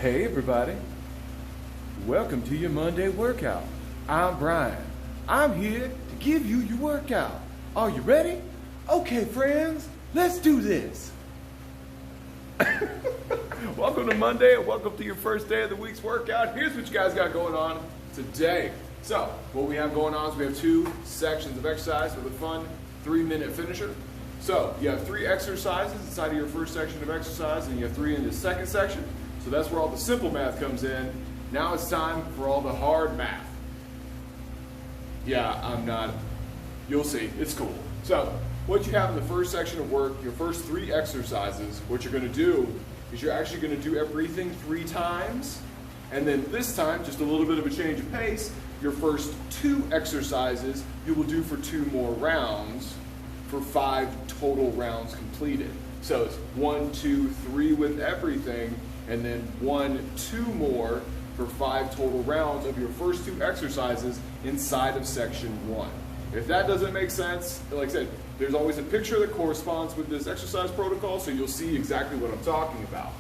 Hey everybody, welcome to your Monday workout. I'm Brian. I'm here to give you your workout. Are you ready? Okay friends, let's do this. Welcome to Monday and welcome to your first day of the week's workout. Here's what you guys got going on today. So what we have going on is we have 2 sections of exercise with a fun 3-minute finisher. So you have 3 exercises inside of your first section of exercise and you have 3 in the second section. So that's where all the simple math comes in. Now it's time for all the hard math. Yeah, I'm not, you'll see, it's cool. So what you have in the first section of work, your first 3 exercises, what you're gonna do is you're actually gonna do everything 3 times. And then this time, just a little bit of a change of pace, your first 2 exercises you will do for 2 more rounds for 5 total rounds completed. So it's 1, 2, 3 with everything, and then 1, 2 more for 5 total rounds of your first 2 exercises inside of section 1. If that doesn't make sense, like I said, there's always a picture that corresponds with this exercise protocol, so you'll see exactly what I'm talking about.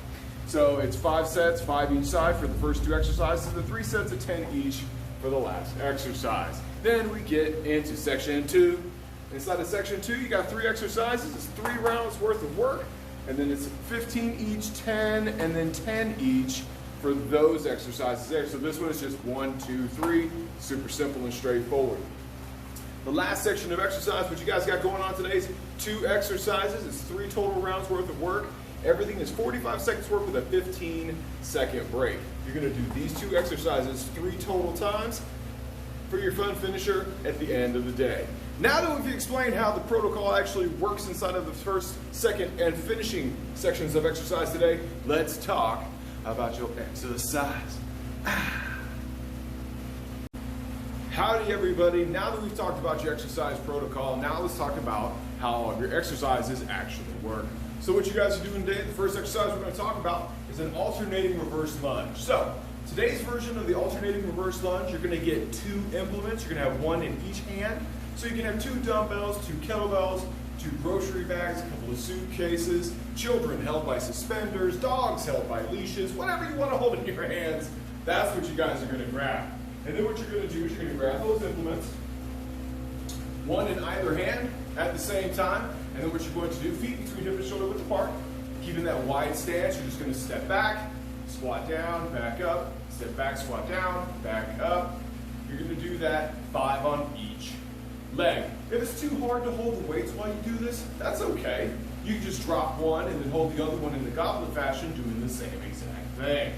So it's 5 sets, 5 each side for the first 2 exercises, and 3 sets of 10 each for the last exercise. Then we get into section 2. Inside of section 2, you got 3 exercises. It's 3 rounds worth of work, and then it's 15 each, 10, and then 10 each for those exercises there. So this one is just 1, 2, 3, super simple and straightforward. The last section of exercise, what you guys got going on today is 2 exercises. It's 3 total rounds worth of work. Everything is 45 seconds work with a 15-second break. You're gonna do these 2 exercises 3 total times for your fun finisher at the end of the day. Now that we've explained how the protocol actually works inside of the first, second, and finishing sections of exercise today, let's talk about your exercise. Howdy everybody, now that we've talked about your exercise protocol, now let's talk about how your exercises actually work. So what you guys are doing today, the first exercise we're going to talk about is an alternating reverse lunge. So today's version of the alternating reverse lunge, you're going to get 2 implements. You're going to have 1 in each hand. So you can have 2 dumbbells, 2 kettlebells, 2 grocery bags, a couple of suitcases, children held by suspenders, dogs held by leashes, whatever you want to hold in your hands, that's what you guys are going to grab. And then what you're going to do is you're going to grab those implements, 1 in either hand at the same time, and then what you're going to do, feet between hip and shoulder width apart, keeping that wide stance, you're just going to step back, squat down, back up, step back, squat down, back up. You're going to do that 5 on each leg. If it's too hard to hold the weights while you do this, that's okay. You can just drop one and then hold the other one in the goblet fashion, doing the same exact thing.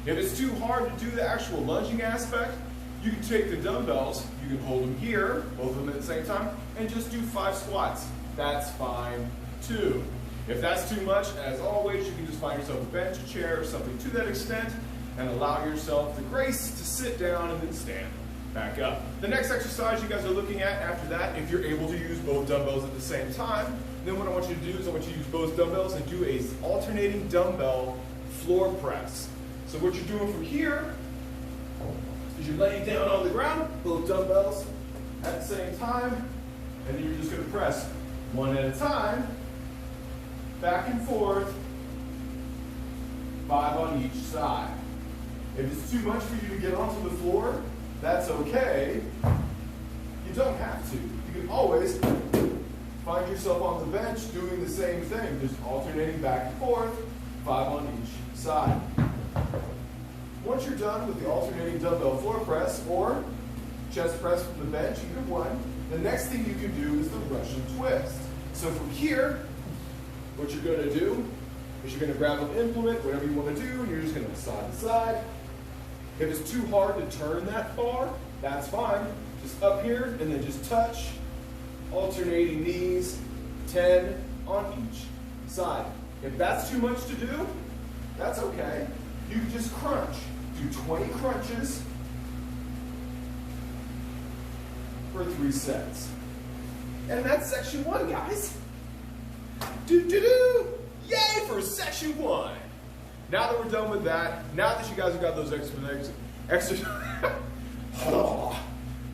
If it's too hard to do the actual lunging aspect, you can take the dumbbells, you can hold them here, both of them at the same time, and just do 5 squats. That's fine too. If that's too much, as always, you can just find yourself a bench, a chair, or something to that extent, and allow yourself the grace to sit down and then stand back up. The next exercise you guys are looking at after that, if you're able to use both dumbbells at the same time, then what I want you to do is I want you to use both dumbbells and do a alternating dumbbell floor press. So what you're doing from here is you're laying down on the ground, both dumbbells at the same time, and then you're just going to press 1 at a time, back and forth, 5 on each side. If it's too much for you to get onto the floor, that's okay. You don't have to. You can always find yourself on the bench doing the same thing, just alternating back and forth, 5 on each side. Once you're done with the alternating dumbbell floor press or chest press from the bench, either one, the next thing you can do is the Russian twist. So from here, what you're going to do is you're going to grab an implement, whatever you want to do, and you're just going to side to side. If it's too hard to turn that far, that's fine. Just up here and then just touch, alternating knees, 10 on each side. If that's too much to do, that's okay. You can just crunch. Do 20 crunches for 3 sets. And that's section 1, guys. Do-do-do! Yay for section 1! Now that we're done with that, now that you guys have got those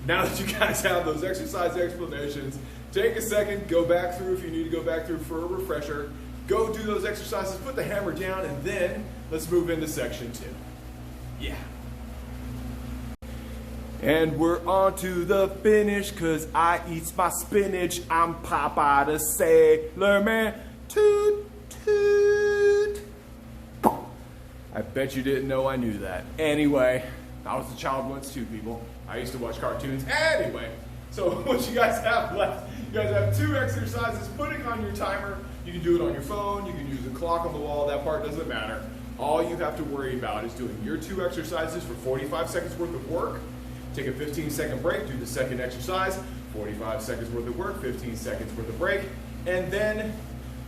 now that you guys have those exercise explanations, take a second, go back through if you need to go back through for a refresher, Go do those exercises, put the hammer down, and then let's move into section 2. Yeah. And we're on to the finish, cause I eats my spinach. I'm Popeye the Sailor Man. Toot, toot. I bet you didn't know I knew that. Anyway, I was a child once too, people. I used to watch cartoons. Anyway, so what you guys have left, you guys have 2 exercises. Putting on your timer. You can do it on your phone. You can use a clock on the wall. That part doesn't matter. All you have to worry about is doing your 2 exercises for 45 seconds worth of work. Take a 15-second break, do the second exercise, 45 seconds worth of work, 15 seconds worth of break, and then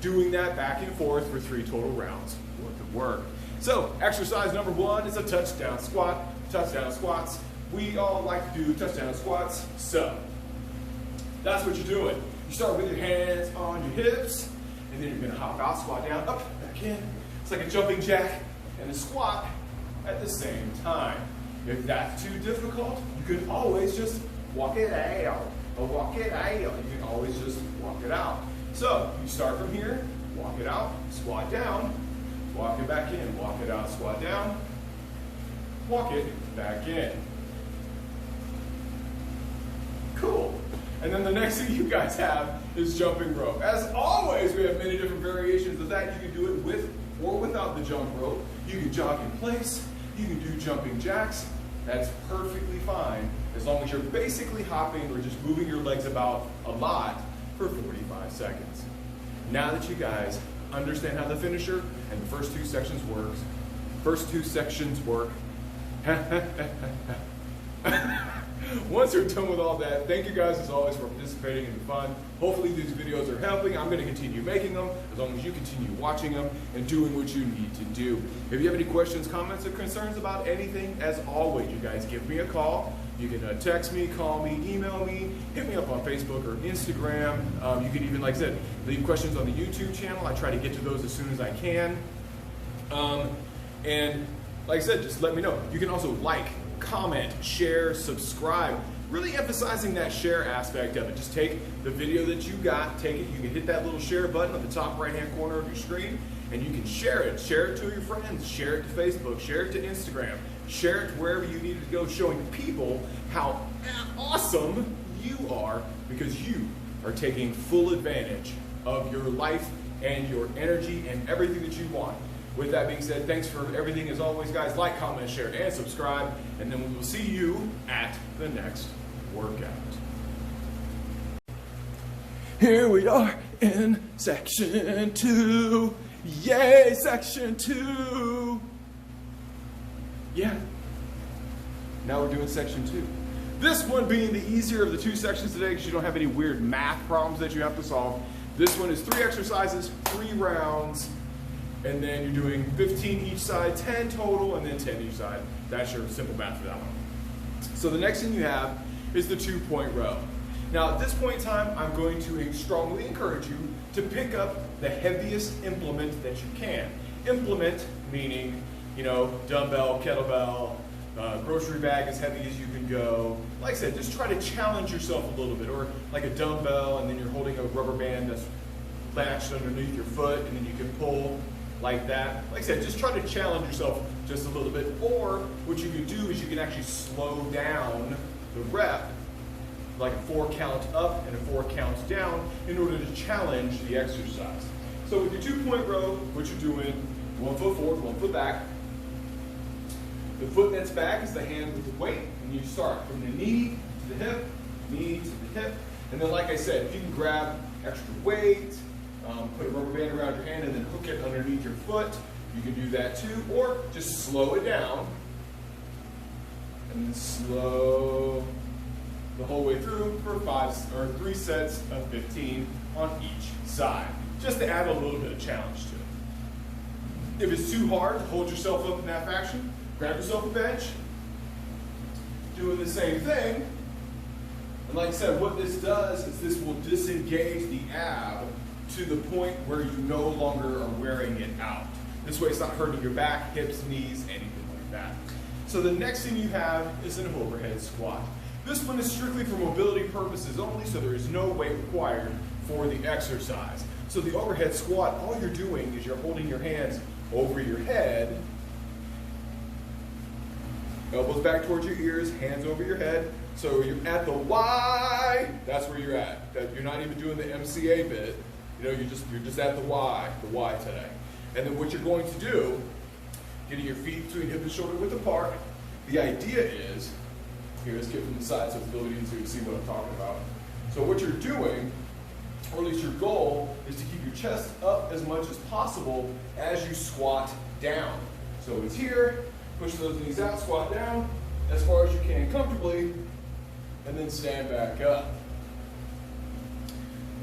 doing that back and forth for 3 total rounds worth of work. So, exercise number 1 is a touchdown squat. Touchdown squats. We all like to do touchdown squats. So, that's what you're doing. You start with your hands on your hips, and then you're going to hop out, squat down, up, back in. It's like a jumping jack and a squat at the same time. If that's too difficult, you can always just walk it out, or walk it out. You can always just walk it out. So, you start from here, walk it out, squat down, walk it back in, walk it out, squat down, walk it back in. Cool. And then the next thing you guys have is jumping rope. As always, we have many different variations of that. You can do it with or without the jump rope. You can jog in place. You can do jumping jacks. That's perfectly fine as long as you're basically hopping or just moving your legs about a lot for 45 seconds. Now that you guys understand how the finisher and the first 2 sections work, once you're done with all that, thank you guys as always for participating in the fun. Hopefully these videos are helping. I'm going to continue making them as long as you continue watching them and doing what you need to do. If you have any questions, comments, or concerns about anything, as always, you guys give me a call. You can text me, call me, email me, hit me up on Facebook or Instagram. You can even, like I said, leave questions on the YouTube channel. I try to get to those as soon as I can. And like I said, just let me know. You can also like, comment, share, subscribe. Really emphasizing that share aspect of it. Just take the video that you got, take it, you can hit that little share button on the top right-hand corner of your screen, and you can share it. Share it to your friends, share it to Facebook, share it to Instagram, share it to wherever you need it to go, showing people how awesome you are because you are taking full advantage of your life and your energy and everything that you want. With that being said, thanks for everything as always, guys. Like, comment, share, and subscribe. And then we will see you at the next workout. Here we are in section 2. Yay, section 2. Yeah. Now we're doing section 2. This one being the easier of the 2 sections today because you don't have any weird math problems that you have to solve. This one is 3 exercises, 3 rounds. And then you're doing 15 each side, 10 total, and then 10 each side. That's your simple math for that one. So the next thing you have is the 2-point row. Now at this point in time, I'm going to strongly encourage you to pick up the heaviest implement that you can. Implement meaning, you know, dumbbell, kettlebell, grocery bag as heavy as you can go. Like I said, just try to challenge yourself a little bit. Or like a dumbbell, and then you're holding a rubber band that's latched underneath your foot, and then you can pull like that. Like I said, just try to challenge yourself just a little bit. Or what you can do is you can actually slow down the rep, like a 4 count up and a 4 count down, in order to challenge the exercise. So with your 2-point row, what you're doing, 1 foot forward, 1 foot back. The foot that's back is the hand with the weight, and you start from the knee to the hip, knee to the hip. And then like I said, if you can grab extra weight, put a rubber band around your hand and then hook it underneath your foot, you can do that too, or just slow it down and then slow the whole way through for 3 sets of 15 on each side, just to add a little bit of challenge to it. If it's too hard to hold yourself up in that fashion, grab yourself a bench, doing the same thing. And like I said, what this does is this will disengage the ab to the point where you no longer are wearing it out. This way it's not hurting your back, hips, knees, anything like that. So the next thing you have is an overhead squat. This one is strictly for mobility purposes only, so there is no weight required for the exercise. So the overhead squat, all you're doing is you're holding your hands over your head, elbows back towards your ears, hands over your head. So you're at the Y, that's where you're at. You're not even doing the MCA bit. You know, you're just at the Y today. And then what you're going to do, getting your feet between hip and shoulder width apart, the idea is, here, let's get from the side so it's building into you to see what I'm talking about. So what you're doing, or at least your goal, is to keep your chest up as much as possible as you squat down. So it's here, push those knees out, squat down as far as you can comfortably, and then stand back up.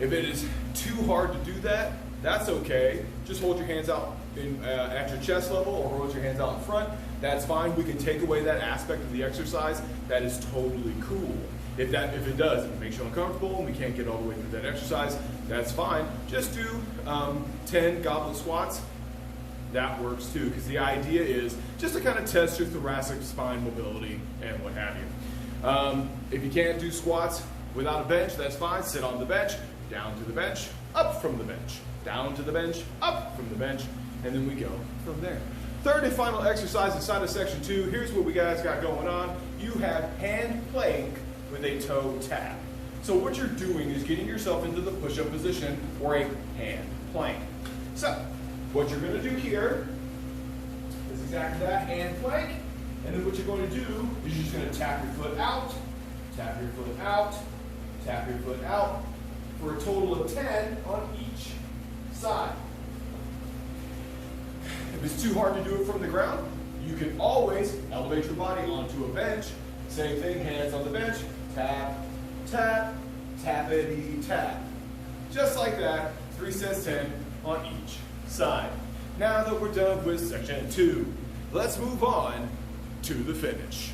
If it is too hard to do that, that's okay. Just hold your hands out at your chest level or hold your hands out in front. That's fine. We can take away that aspect of the exercise. That is totally cool. If it does, if it makes you uncomfortable and we can't get all the way through that exercise, that's fine. Just do 10 goblet squats. That works too, because the idea is just to kind of test your thoracic spine mobility and what have you. If you can't do squats without a bench, that's fine. Sit on the bench, down to the bench, up from the bench, down to the bench, up from the bench, and then we go from there. Third and final exercise inside of section 2, here's what we guys got going on. You have hand plank with a toe tap. So what you're doing is getting yourself into the push-up position or a hand plank. So what you're going to do here is exactly that, hand plank. And then what you're going to do is you're just going to tap your foot out, tap your foot out, tap your foot out for a total of 10 on each side. If it's too hard to do it from the ground, you can always elevate your body onto a bench. Same thing, hands on the bench, tap, tap, tappity tap. Just like that, 3 sets 10 on each side. Now that we're done with section 2, let's move on to the finish.